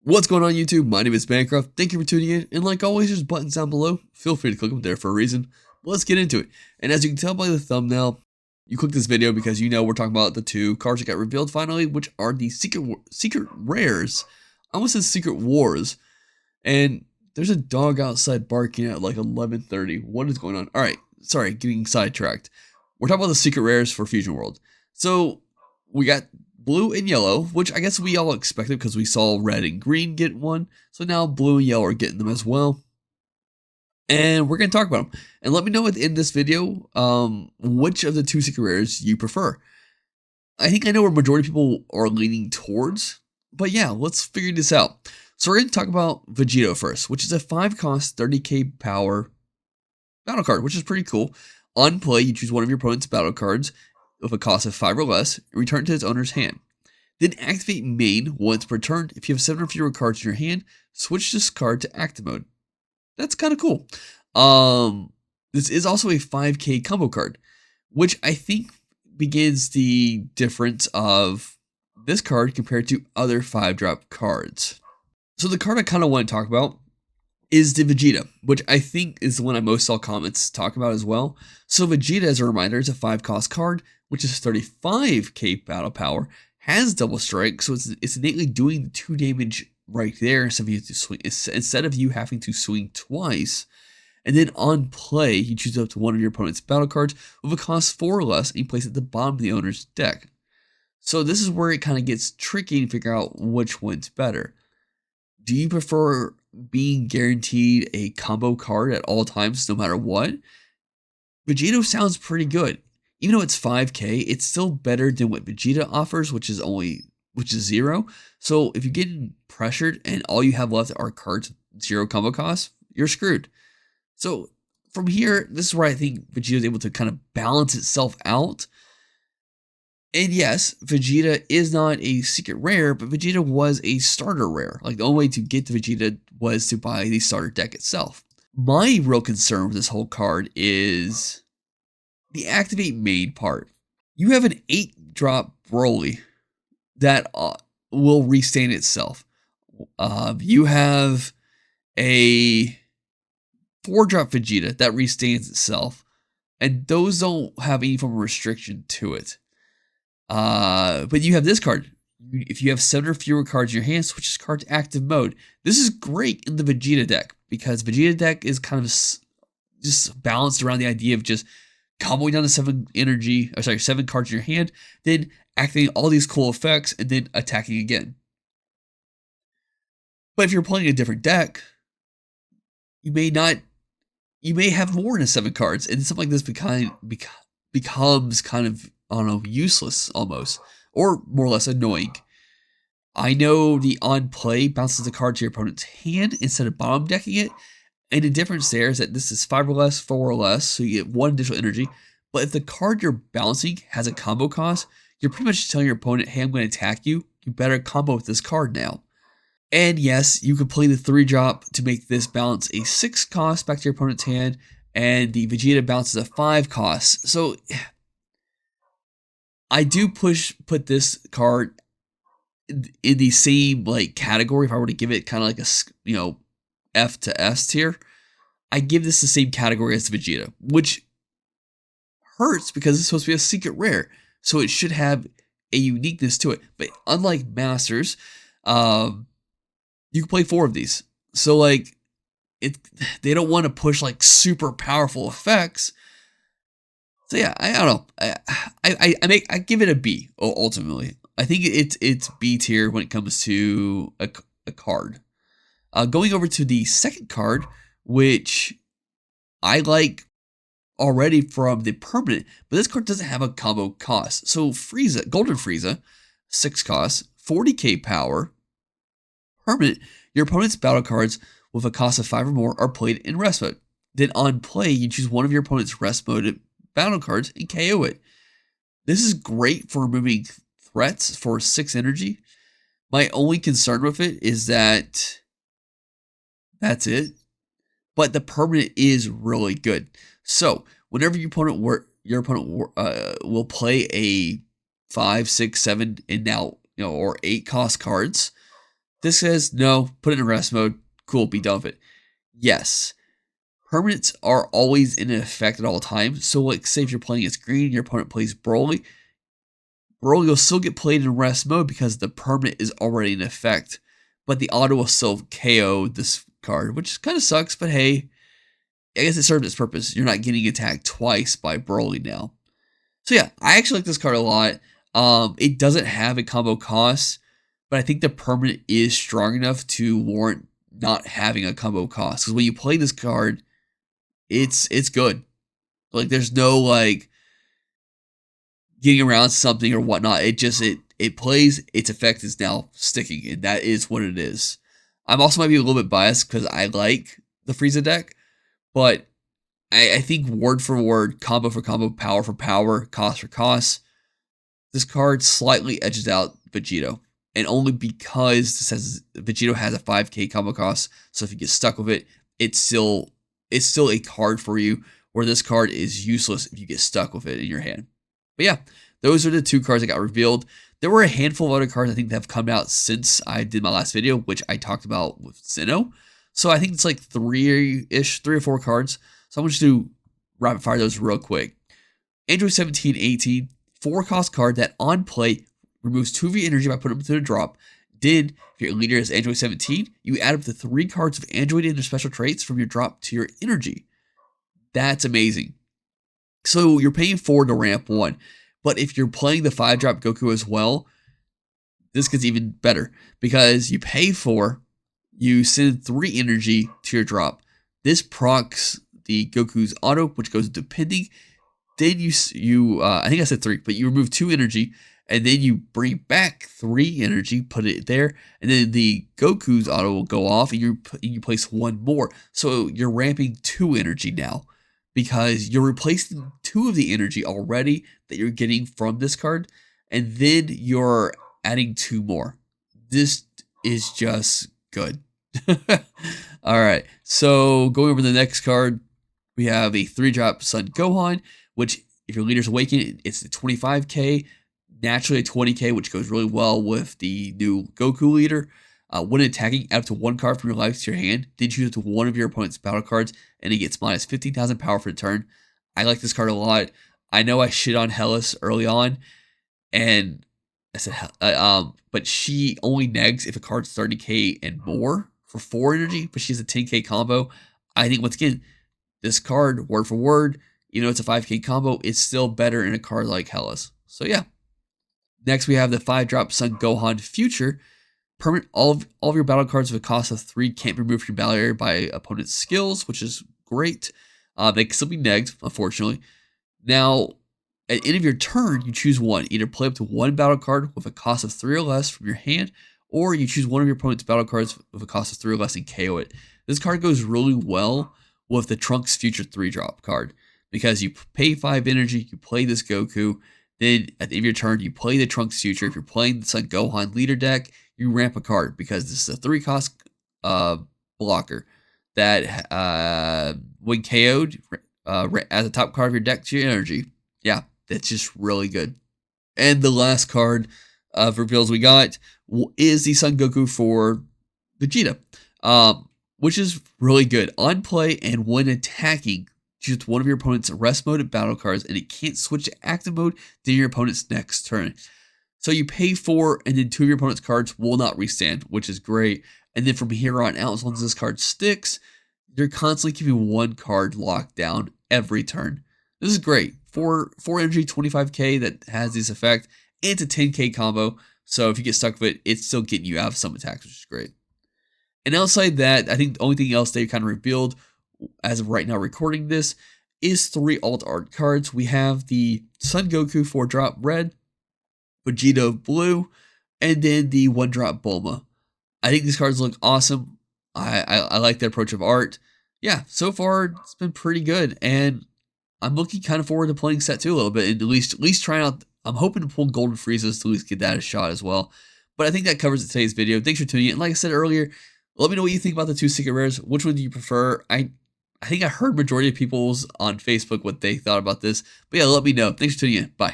What's going on YouTube? My name is Bancroft. Thank you for tuning in. And like always, there's buttons down below. Feel free to click them there for a reason. But let's get into it. And as you can tell by the thumbnail, you clicked this video because you know we're talking about the two cards that got revealed finally, which are the secret rares. I almost said secret wars. And there's a dog outside barking at like 11:30. What is going on? All right, sorry, getting sidetracked. We're talking about the secret rares for Fusion World. So we got blue and yellow, which I guess we all expected because we saw red and green get one. So now blue and yellow are getting them as well. And we're going to talk about them. And let me know at the end of this video which of the two secret rares you prefer. I think I know where majority of people are leaning towards. But yeah, let's figure this out. So we're going to talk about Vegito first, which is a 5-cost 30k power battle card, which is pretty cool. On play, you choose one of your opponent's battle cards with a cost of 5 or less, and return it to its owner's hand. Then activate main once per turn. If you have 7 or fewer cards in your hand, switch this card to active mode. That's kind of cool. This is also a 5k combo card, which I think begins the difference of this card compared to other 5-drop cards. So the card I kind of want to talk about is the Vegeta, which I think is the one I most saw comments talk about as well. So Vegeta, as a reminder, is a 5-cost card, which is 35k battle power, has double strike, so it's innately doing the 2 damage right there instead of you having to swing twice. And then on play, you choose up to one of your opponent's battle cards with a cost 4 or less, and you place it at the bottom of the owner's deck. So this is where it kind of gets tricky to figure out which one's better. Do you prefer being guaranteed a combo card at all times, no matter what? Vegito sounds pretty good. Even though it's 5k, it's still better than what Vegeta offers, which is 0. So if you're getting pressured and all you have left are cards with 0 combo costs, you're screwed. So from here, this is where I think Vegeta is able to kind of balance itself out. And yes, Vegeta is not a secret rare, but Vegeta was a starter rare. Like, the only way to get to Vegeta was to buy the starter deck itself. My real concern with this whole card is the activate main part. You have an 8-drop Broly that will restand itself. You have a 4-drop Vegeta that restands itself, and those don't have any form of restriction to it. But you have this card. If you have 7 or fewer cards in your hand, switch this card to active mode. This is great in the Vegeta deck because Vegeta deck is kind of just balanced around the idea of just comboing down to 7 cards in your hand, then activating all these cool effects, and then attacking again. But if you're playing a different deck, you may have more than 7 cards, and something like this becomes kind of, I don't know, useless almost, or more or less annoying. I know the on play bounces the card to your opponent's hand instead of bottom decking it, and the difference there is that this is 5 or less, 4 or less, so you get 1 additional energy. But if the card you're bouncing has a combo cost, you're pretty much telling your opponent, hey, I'm going to attack you. You better combo with this card now. And yes, you can play the 3-drop to make this balance a 6 cost back to your opponent's hand, and the Vegeta bounces a 5 cost. So I do put this card in the same category. If I were to give it kind of like a F to S tier, I give this the same category as the Vegeta, which hurts because it's supposed to be a secret rare, so it should have a uniqueness to it. But unlike Masters, you can play 4 of these, so they don't want to push super powerful effects. So yeah, I don't know. I give it a B ultimately. I think it's B tier when it comes to a card. Going over to the second card, which I like already from the permanent, but this card doesn't have a combo cost. So Frieza, Golden Frieza, 6 costs, 40k power, permanent. Your opponent's battle cards with a cost of 5 or more are played in rest mode. Then on play, you choose one of your opponent's rest mode battle cards and KO it. This is great for removing threats for 6 energy. My only concern with it is that that's it. But the permanent is really good. So whenever your opponent will play a 5, 6, 7, and now or 8 cost cards, This says, no, put it in rest mode. Cool, be done with it. Yes. Permanents are always in effect at all times. So, like, say if you're playing as green, your opponent plays Broly. Broly will still get played in rest mode because the permanent is already in effect. But the auto will still KO this card, which kind of sucks. But hey, I guess it served its purpose. You're not getting attacked twice by Broly now. So yeah, I actually like this card a lot. It doesn't have a combo cost, but I think the permanent is strong enough to warrant not having a combo cost. Because when you play this card, it's good. Like there's no like getting around something or whatnot. It plays, its effect is now sticking, and that is what it is. I'm also might be a little bit biased because I like the Frieza deck, but I think word for word, combo for combo, power for power, cost for cost, this card slightly edges out Vegito. And only because Vegito has a 5k combo cost, so if you get stuck with it, it's still a card for you, where this card is useless if you get stuck with it in your hand. But yeah, those are the 2 cards that got revealed. There were a handful of other cards I think that have come out since I did my last video, which I talked about with Zeno. So I think it's like 3 or 4 cards. So I'm going to do rapid fire those real quick. Android 1718, 4-cost card that on play removes 2 of your energy by putting them to the drop. If your leader is Android 17, you add up to 3 cards of Android and their special traits from your drop to your energy. That's amazing. So you're paying 4 to ramp 1. But if you're playing the 5-drop Goku as well, this gets even better. Because you pay 4, you send 3 energy to your drop. This procs the Goku's auto, which goes into pending. Then I think I said 3, but you remove 2 energy, and then you bring back 3 energy, put it there, and then the Goku's auto will go off, and you place 1 more. So you're ramping 2 energy now, because you're replacing 2 of the energy already that you're getting from this card, and then you're adding 2 more. This is just good. All right, so going over the next card, we have a 3-drop Sun Gohan, which if your leader's awakened, it's the 25k, naturally a 20k, which goes really well with the new Goku leader. When attacking, add up to 1 card from your life to your hand, then choose to one of your opponent's battle cards, and it gets minus 15,000 power for the turn. I like this card a lot. I know I shit on Hellas early on, and I said, but she only negs if a card's 30k and more for 4 energy, but she has a 10k combo. I think once again, this card, word for word, even though it's a 5k combo, it's still better in a card like Hellas. So yeah. Next, we have the 5-drop Sun Gohan Future. Permanent, all of your battle cards with a cost of 3 can't be removed from your battle area by opponent's skills, which is great. They can still be negged, unfortunately. Now, at the end of your turn, you choose one. Either play up to 1 battle card with a cost of 3 or less from your hand, or you choose one of your opponent's battle cards with a cost of 3 or less and KO it. This card goes really well with the Trunks Future 3-drop card, because you pay 5 energy, you play this Goku, then at the end of your turn, you play the Trunks Future. If you're playing the Sun Gohan leader deck, you ramp a card, because this is a 3-cost blocker that when KO'd, as a top card of your deck to your energy. Yeah, that's just really good. And the last card of reveals we got is the Son Goku for Vegeta, which is really good. On play and when attacking, choose one of your opponent's rest mode and battle cards, and it can't switch to active mode during your opponent's next turn. So you pay 4, and then 2 of your opponent's cards will not restand, which is great. And then from here on out, as long as this card sticks, you're constantly keeping 1 card locked down every turn. This is great. 4 energy, 25k that has this effect, and it's a 10k combo. So if you get stuck with it, it's still getting you out of some attacks, which is great. And outside that, I think the only thing else they kind of revealed as of right now recording this is 3 alt art cards. We have the Son Goku 4-drop red, Vegito blue, and then the 1-drop Bulma. I think these cards look awesome. I like their approach of art. Yeah, so far it's been pretty good, and I'm looking kind of forward to playing Set 2 a little bit, and at least trying out. I'm hoping to pull Golden Friezas to at least get that a shot as well. But I think that covers today's video. Thanks for tuning in. And like I said earlier, let me know what you think about the 2 secret rares. Which one do you prefer? I think I heard majority of people's on Facebook what they thought about this. But yeah, let me know. Thanks for tuning in. Bye.